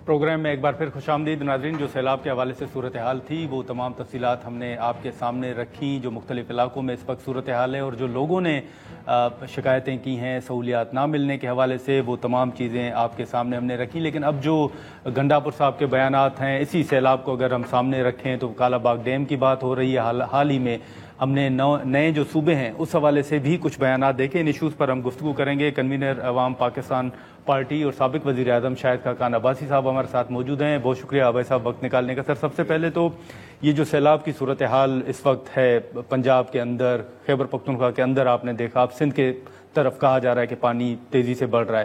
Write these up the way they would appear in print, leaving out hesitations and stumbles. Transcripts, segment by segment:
Programme میں ایک بار پھر خوش آمدید ناظرین. جو سیلاب کے حوالے سے صورتحال تھی وہ تمام تفصیلات ہم نے آپ کے سامنے رکھیں. جو مختلف علاقوں میں اس وقت صورتحال ہے اور جو لوگوں نے شکایتیں کی ہیں سہولیات نہ ملنے کے حوالے سے وہ تمام چیزیں آپ کے سامنے ہم نے رکھیں. لیکن اب جو گنڈاپور صاحب کے بیانات ہیں اسی سیلاب کو اگر ہم سامنے رکھیں تو کالا باغ ڈیم کی بات ہو رہی ہے. حال ہی میں ہم نے نئے جو صوبے ہیں اس حوالے سے بھی کچھ بیانات دیکھے. ان ایشوز پر ہم گفتگو کریں گے. کنوینر عوام پاکستان پارٹی اور سابق وزیر اعظم شاہد خاقان عباسی صاحب ہمارے ساتھ موجود ہیں. بہت شکریہ عباسی صاحب وقت نکالنے کا. سر سب سے پہلے تو یہ جو سیلاب کی صورتحال اس وقت ہے پنجاب کے اندر, خیبر پختونخوا کے اندر, آپ نے دیکھا اب سندھ کے طرف کہا جا رہا ہے کہ پانی تیزی سے بڑھ رہا ہے.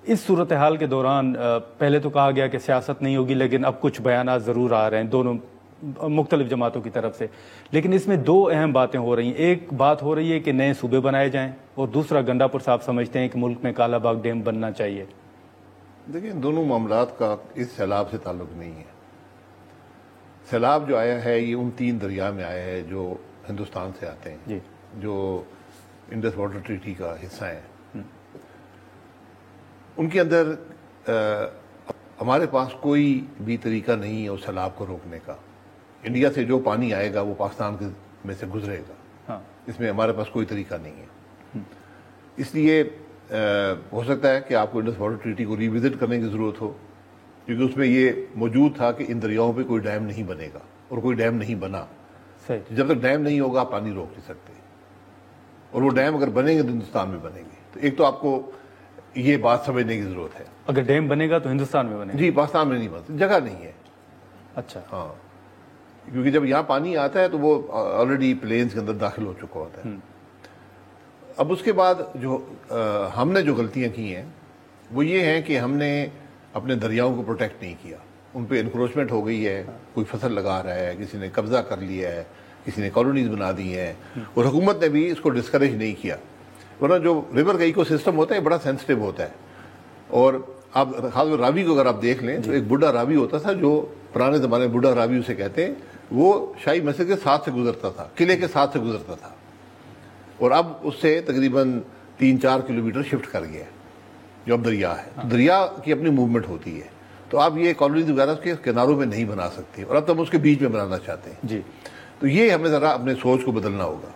اس صورتحال کے دوران پہلے تو کہا گیا کہ سیاست نہیں ہوگی, لیکن اب کچھ بیانات ضرور آ رہے ہیں دونوں مختلف جماعتوں کی طرف سے. لیکن اس میں دو اہم باتیں ہو رہی ہیں. ایک بات ہو رہی ہے کہ نئے صوبے بنائے جائیں اور دوسرا گنڈاپور صاحب سمجھتے ہیں کہ ملک میں کالا باغ ڈیم بننا چاہیے. دیکھیں دونوں معاملات کا اس سیلاب سے تعلق نہیں ہے. سیلاب جو آیا ہے یہ ان 3 دریا میں آیا ہے جو ہندوستان سے آتے ہیں جی, جو انڈس واٹر ٹریٹی کا حصہ ہیں. ان کے اندر ہمارے پاس کوئی بھی طریقہ نہیں ہے اس سیلاب کو روکنے کا. انڈیا سے جو پانی آئے گا وہ پاکستان میں سے گزرے گا. اس میں ہمارے پاس کوئی طریقہ نہیں ہے. اس لیے ہو سکتا ہے کہ آپ کو انڈس واٹر ٹریٹی کو ریوزٹ کرنے کی ضرورت ہو, کیونکہ اس میں یہ موجود تھا کہ ان دریاؤں پہ کوئی ڈیم نہیں بنے گا اور کوئی ڈیم نہیں بنا. جب تک ڈیم نہیں ہوگا آپ پانی روک نہیں سکتے, اور وہ ڈیم اگر بنیں گے تو ہندوستان میں بنیں گے. تو ایک تو آپ کو یہ بات سمجھنے کی ضرورت ہے. اگر ڈیم بنے گا تو ہندوستان میں بنے گا؟ جی, پاکستان میں نہیں بنتا, جگہ نہیں ہے. اچھا. ہاں, کیونکہ جب یہاں پانی آتا ہے تو وہ آلریڈی پلینز کے اندر داخل ہو چکا ہوتا ہے. اب اس کے بعد جو ہم نے جو غلطیاں کی ہیں وہ یہ ہیں کہ ہم نے اپنے دریاؤں کو پروٹیکٹ نہیں کیا. ان پہ انکروچمنٹ ہو گئی ہے, کوئی فصل لگا رہا ہے, کسی نے قبضہ کر لیا ہے, کسی نے کالونیز بنا دی ہیں, اور حکومت نے بھی اس کو ڈسکریج نہیں کیا. ورنہ جو ریور کا ایکو سسٹم ہوتا ہے بڑا سینسٹیو ہوتا ہے. اور آپ خاص طور راوی کو اگر آپ دیکھ لیں تو ایک بڈھا راوی ہوتا تھا جو پرانے زمانے میں بڈھا راوی اسے کہتے ہیں, وہ شاہی مسجد کے ساتھ سے گزرتا تھا, قلعے کے ساتھ سے گزرتا تھا, اور اب اس سے تقریباً 3-4 کلومیٹر شفٹ کر گیا جو اب دریا ہے. دریا کی اپنی موومنٹ ہوتی ہے, تو آپ یہ کالونیز وغیرہ اس کے کناروں میں نہیں بنا سکتے, اور اب تو ہم اس کے بیچ میں بنانا چاہتے ہیں. جی, تو یہ ہمیں ذرا اپنے سوچ کو بدلنا ہوگا.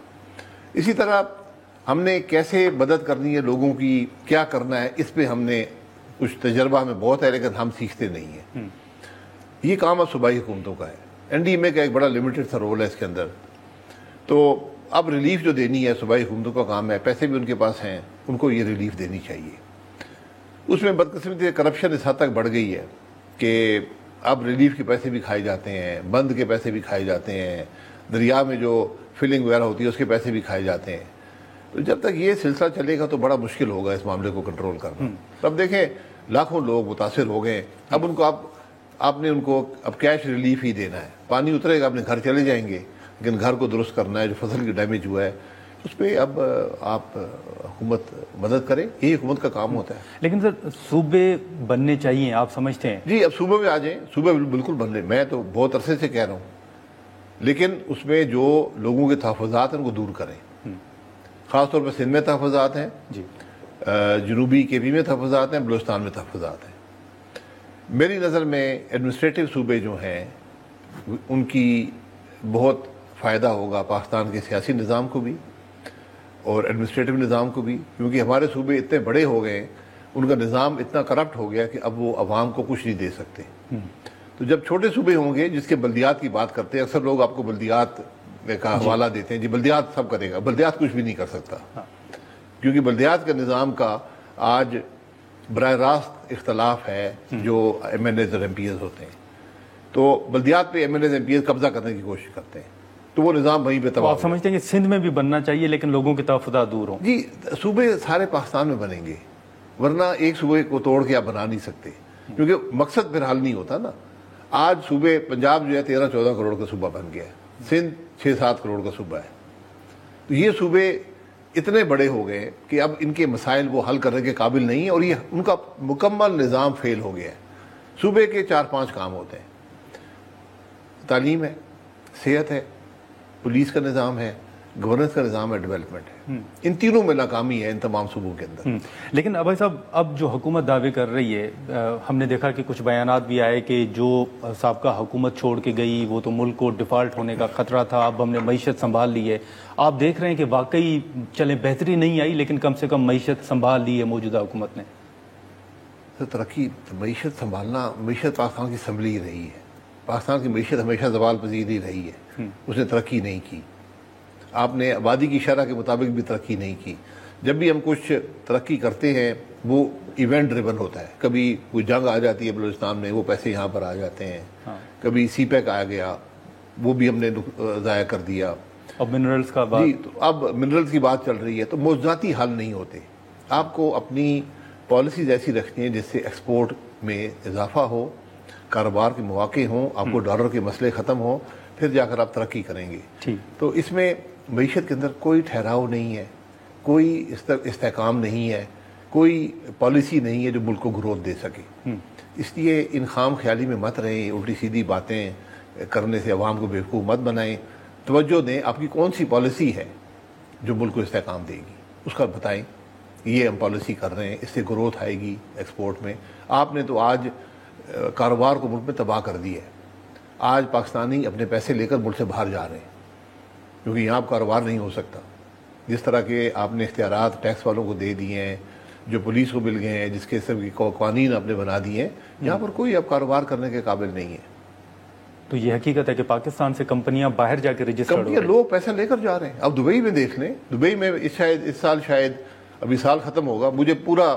اسی طرح ہم نے کیسے مدد کرنی ہے لوگوں کی, کیا کرنا ہے, اس پہ ہم نے کچھ تجربہ ہمیں بہت ہے لیکن ہم سیکھتے نہیں ہیں. یہ کام اب صوبائی حکومتوں کا ہے. این ڈی ایم اے کا ایک بڑا لمیٹڈ سا رول ہے اس کے اندر. تو اب ریلیف جو دینی ہے صوبائی حکومتوں کا کام ہے, پیسے بھی ان کے پاس ہیں, ان کو یہ ریلیف دینی چاہیے. اس میں بدقسمتی سے کرپشن اس حد تک بڑھ گئی ہے کہ اب ریلیف کے پیسے بھی کھائے جاتے ہیں, بند کے پیسے بھی کھائے جاتے ہیں, دریا میں جو فلنگ وغیرہ ہوتی ہے اس کے پیسے بھی کھائے جاتے ہیں. تو جب تک یہ سلسلہ چلے گا تو بڑا مشکل ہوگا اس معاملے کو کنٹرول کرنا. اب دیکھیں لاکھوں لوگ متاثر ہو گئے. اب ان کو آپ نے ان کو اب کیش ریلیف ہی دینا ہے. پانی اترے گا, اپنے گھر چلے جائیں گے, لیکن گھر کو درست کرنا ہے, جو فصل کی ڈیمیج ہوا ہے اس پہ اب آپ حکومت مدد کرے. یہی حکومت کا کام ہوتا ہے. لیکن سر صوبے بننے چاہیے آپ سمجھتے ہیں؟ جی, اب صوبے میں آ جائیں, صوبے بالکل بن لیں. میں تو بہت عرصے سے کہہ رہا ہوں, لیکن اس میں جو لوگوں کے تحفظات ہیں ان کو دور کریں. خاص طور پہ سندھ میں تحفظات ہیں, جی, جنوبی کے پی میں تحفظات ہیں, بلوچستان میں تحفظات ہیں. میری نظر میں ایڈمنسٹریٹو صوبے جو ہیں ان کی بہت فائدہ ہوگا پاکستان کے سیاسی نظام کو بھی اور ایڈمنسٹریٹو نظام کو بھی, کیونکہ ہمارے صوبے اتنے بڑے ہو گئے, ان کا نظام اتنا کرپٹ ہو گیا کہ اب وہ عوام کو کچھ نہیں دے سکتے. تو جب چھوٹے صوبے ہوں گے, جس کے بلدیات کی بات کرتے ہیں, اکثر لوگ آپ کو بلدیات کا حوالہ دیتے ہیں, جی بلدیات سب کرے گا. بلدیات کچھ بھی نہیں کر سکتا, کیونکہ بلدیات کے نظام کا آج براہ راست اختلاف ہے جو ایم این ایز اور ایم پی ایز ہوتے ہیں. تو بلدیات پہ MNAs MPAs قبضہ کرنے کی کوشش کرتے ہیں, تو وہ نظام وہیں پہ تباہ. آپ سمجھتے ہیں کہ سندھ میں بھی بننا چاہیے لیکن لوگوں کے تحفظات دور ہوں؟ جی, صوبے سارے پاکستان میں بنیں گے, ورنہ ایک صوبے کو توڑ کے آپ بنا نہیں سکتے, کیونکہ مقصد پھر حل نہیں ہوتا نا. آج صوبے پنجاب جو ہے 13-14 کروڑ کا صوبہ بن گیا ہے, سندھ 6-7 کروڑ کا صوبہ ہے. تو یہ صوبے اتنے بڑے ہو گئے کہ اب ان کے مسائل وہ حل کرنے کے قابل نہیں ہیں, اور یہ ان کا مکمل نظام فیل ہو گیا ہے. صوبے کے 4-5 کام ہوتے ہیں, تعلیم ہے, صحت ہے, پولیس کا نظام ہے, گورننس کا نظام ہے, ڈیولپمنٹ ہے. ان تینوں میں ناکامی ہے ان تمام صوبوں کے اندر. لیکن ابھائی صاحب اب جو حکومت دعوے کر رہی ہے, ہم نے دیکھا کہ کچھ بیانات بھی آئے کہ جو سابقہ حکومت چھوڑ کے گئی وہ تو ملک کو ڈیفالٹ ہونے کا خطرہ تھا, اب ہم نے معیشت سنبھال لی ہے. آپ دیکھ رہے ہیں کہ واقعی چلیں بہتری نہیں آئی لیکن کم سے کم معیشت سنبھال لی ہے موجودہ حکومت نے؟ ترقی, معیشت سنبھالنا, معیشت پاکستان کی سنبھلی رہی ہے. پاکستان کی معیشت ہمیشہ زوال پذیر ہی رہی ہے, اس نے ترقی نہیں کی. آپ نے آبادی کی شرح کے مطابق بھی ترقی نہیں کی. جب بھی ہم کچھ ترقی کرتے ہیں وہ ایونٹ ڈریون ہوتا ہے. کبھی کوئی جنگ آ جاتی ہے بلوچستان میں, وہ پیسے یہاں پر آ جاتے ہیں. کبھی سی پیک آ گیا, وہ بھی ہم نے ضائع کر دیا. اب منرلز کا بات, جی, تو اب منرلز کی بات چل رہی ہے. تو موضوعاتی حل نہیں ہوتے. آپ کو اپنی پالیسیز ایسی رکھنی ہے جس سے ایکسپورٹ میں اضافہ ہو, کاروبار کے مواقع ہوں, آپ کو ڈالر کے مسئلے ختم ہوں, پھر جا کر آپ ترقی کریں گے. تو اس میں معیشت کے اندر کوئی ٹھہراؤ نہیں ہے, کوئی استحکام نہیں ہے, کوئی پالیسی نہیں ہے جو ملک کو گروتھ دے سکے. اس لیے ان خام خیالی میں مت رہیں, الٹی سیدھی باتیں کرنے سے عوام کو بیوقوف مت بنائیں. توجہ دیں آپ کی کون سی پالیسی ہے جو ملک کو استحکام دے گی, اس کا بتائیں. یہ ہم پالیسی کر رہے ہیں, اس سے گروتھ آئے گی ایکسپورٹ میں. آپ نے تو آج کاروبار کو ملک میں تباہ کر دی ہے. آج پاکستانی اپنے پیسے لے کر ملک سے باہر جا رہے ہیں کیونکہ یہاں آپ کاروبار نہیں ہو سکتا. جس طرح کے آپ نے اختیارات ٹیکس والوں کو دے دیے ہیں, جو پولیس کو مل گئے ہیں, جس کے سب قوانین آپ نے بنا دیے ہیں, یہاں پر کوئی اب کاروبار کرنے کے قابل نہیں ہے. تو یہ حقیقت ہے کہ پاکستان سے کمپنیاں باہر جا کے رجسٹرڈ ہو رہی ہیں, لوگ پیسہ لے کر جا رہے ہیں. اب دبئی میں دیکھ لیں, دبئی میں اس سال شاید, ابھی سال ختم ہوگا, مجھے پورا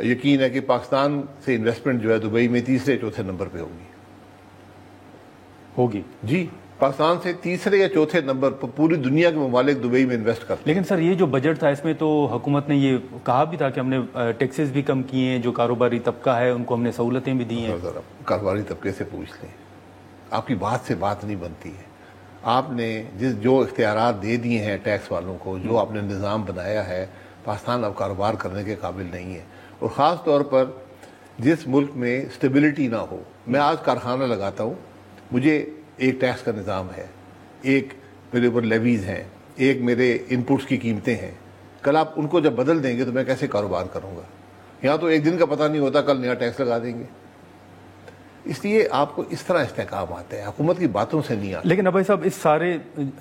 یقین ہے کہ پاکستان سے انویسٹمنٹ جو ہے دبئی میں تیسرے چوتھے نمبر پہ ہوگی. جی, پاکستان سے تیسرے یا چوتھے نمبر پر پوری دنیا کے ممالک دبئی میں انویسٹ کرتے ہیں. لیکن سر یہ جو بجٹ تھا اس میں تو حکومت نے یہ کہا بھی تھا کہ ہم نے ٹیکسز بھی کم کیے ہیں, جو کاروباری طبقہ ہے ان کو ہم نے سہولتیں بھی دی ہیں. کاروباری طبقے سے پوچھ لیں, آپ کی بات سے بات نہیں بنتی ہے. آپ نے جو اختیارات دے دیے ہیں ٹیکس والوں کو, جو آپ نے نظام بنایا ہے, پاکستان اب کاروبار کرنے کے قابل نہیں ہے. اور خاص طور پر جس ملک میں اسٹیبلٹی نہ ہو. میں آج کارخانہ لگاتا ہوں, مجھے ایک ٹیکس کا نظام ہے, ایک میرے اوپر لیویز ہیں, ایک میرے ان پٹس کی قیمتیں ہیں. کل آپ ان کو جب بدل دیں گے تو میں کیسے کاروبار کروں گا؟ یہاں تو ایک دن کا پتہ نہیں ہوتا, کل نیا ٹیکس لگا دیں گے. اس لیے آپ کو اس طرح استحکام آتا ہے, حکومت کی باتوں سے نہیں آتا. لیکن ابھائی صاحب اس سارے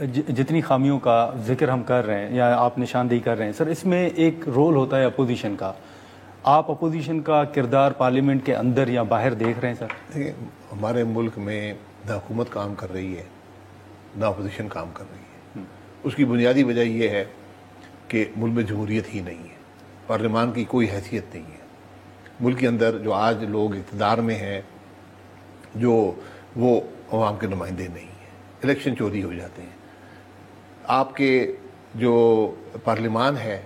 جتنی خامیوں کا ذکر ہم کر رہے ہیں یا آپ نشاندہی کر رہے ہیں سر, اس میں ایک رول ہوتا ہے اپوزیشن کا. آپ اپوزیشن کا کردار پارلیمنٹ کے اندر یا باہر دیکھ رہے ہیں سر؟ دیکھیں, ہمارے ملک میں نہ حکومت کام کر رہی ہے نہ اپوزیشن کام کر رہی ہے. اس کی بنیادی وجہ یہ ہے کہ ملک میں جمہوریت ہی نہیں ہے, پارلیمان کی کوئی حیثیت نہیں ہے. ملک کے اندر جو آج لوگ اقتدار میں ہیں جو وہ عوام کے نمائندے نہیں ہیں, الیکشن چوری ہو جاتے ہیں. آپ کے جو پارلیمان ہے,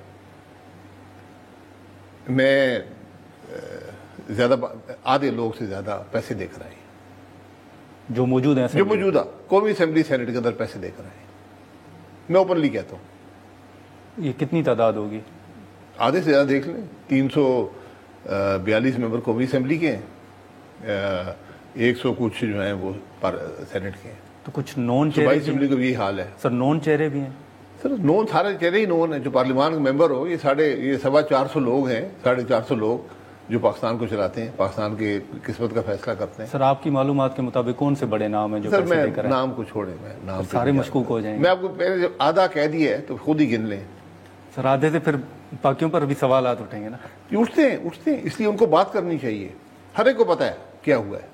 میں زیادہ آدھے لوگ سے زیادہ پیسے دے کر آئے ہیں, جو موجود ہیں, جو موجودہ قومی اسمبلی سینٹ کے اندر پیسے دے کر آئے ہیں. میں اوپنلی کہتا ہوں. یہ کتنی تعداد ہوگی؟ آدھے سے زیادہ دیکھ لیں, 342 ممبر قومی اسمبلی کے ہیں, 100 کچھ جو ہیں وہ سینٹ کے ہیں. تو کچھ نون صوبائی اسمبلی کا بھی یہی حال ہے سر. نون چہرے بھی ہیں سر. نون سارے چہرے ہی نون ہیں. جو پارلیمان کے ممبر ہو, یہ 450 لوگ ہیں, 450 لوگ جو پاکستان کو چلاتے ہیں, پاکستان کی قسمت کا فیصلہ کرتے ہیں. سر آپ کی معلومات کے مطابق کون سے بڑے نام ہیں جو سر؟ پیسے میں دے کر نام کو چھوڑیں, میں نام سارے مشکوک ہو جائیں گے. میں آپ کو پہلے جب آدھا کہہ دیا ہے تو خود ہی گن لیں. سر آدھے سے پھر باقیوں پر بھی سوالات اٹھیں گے نا. اٹھتے ہیں, اس لیے ان کو بات کرنی چاہیے. ہر ایک کو پتہ ہے کیا ہوا ہے,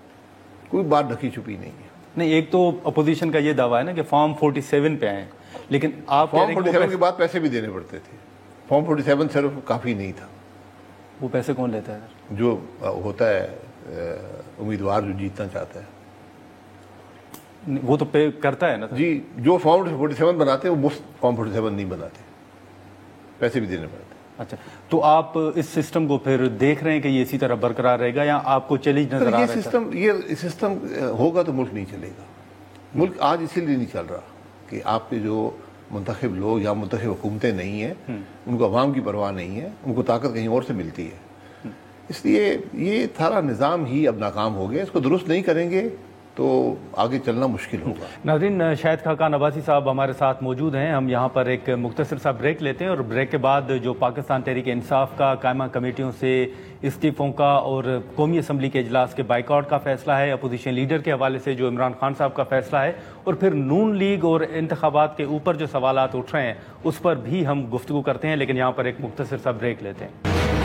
کوئی بات ڈھکی چھپی نہیں ہے. نہیں, ایک تو اپوزیشن کا یہ دعویٰ ہے نا کہ فارم 47 پہ آئے, لیکن آپ فارم 47 کے بعد پیسے بھی دینے پڑتے تھے. فارم 47 صرف کافی نہیں تھا. وہ پیسے کون لیتا ہے سر؟ جو ہوتا ہے امیدوار جو جیتنا چاہتا ہے, وہ تو پے کرتا ہے نا. جی, جو فارم 47 بناتے ہیں وہ مفت فارم 47 نہیں بناتے, پیسے بھی دینے پڑتے. اچھا, تو آپ اس سسٹم کو پھر دیکھ رہے ہیں کہ یہ اسی طرح برقرار رہے گا یا آپ کو چیلنج نظر آ رہا ہے؟ یہ سسٹم ہوگا تو ملک نہیں چلے گا. ملک آج اسی لیے نہیں چل رہا کہ آپ کے جو منتخب لوگ یا منتخب حکومتیں نہیں ہیں, ان کو عوام کی پرواہ نہیں ہے, ان کو طاقت کہیں اور سے ملتی ہے. اس لیے یہ سارا نظام ہی اب ناکام ہو گیا. اس کو درست نہیں کریں گے تو آگے چلنا مشکل ہوگا۔ ناظرین، شاہد خاقان عباسی صاحب ہمارے ساتھ موجود ہیں۔ ہم یہاں پر ایک مختصر سا بریک لیتے ہیں اور بریک کے بعد جو پاکستان تحریک انصاف کا قائمہ کمیٹیوں سے استعفوں کا اور قومی اسمبلی کے اجلاس کے بائیکاٹ کا فیصلہ ہے، اپوزیشن لیڈر کے حوالے سے جو عمران خان صاحب کا فیصلہ ہے، اور پھر نون لیگ اور انتخابات کے اوپر جو سوالات اٹھ رہے ہیں اس پر بھی ہم گفتگو کرتے ہیں، لیکن یہاں پر ایک مختصر سا بریک لیتے ہیں۔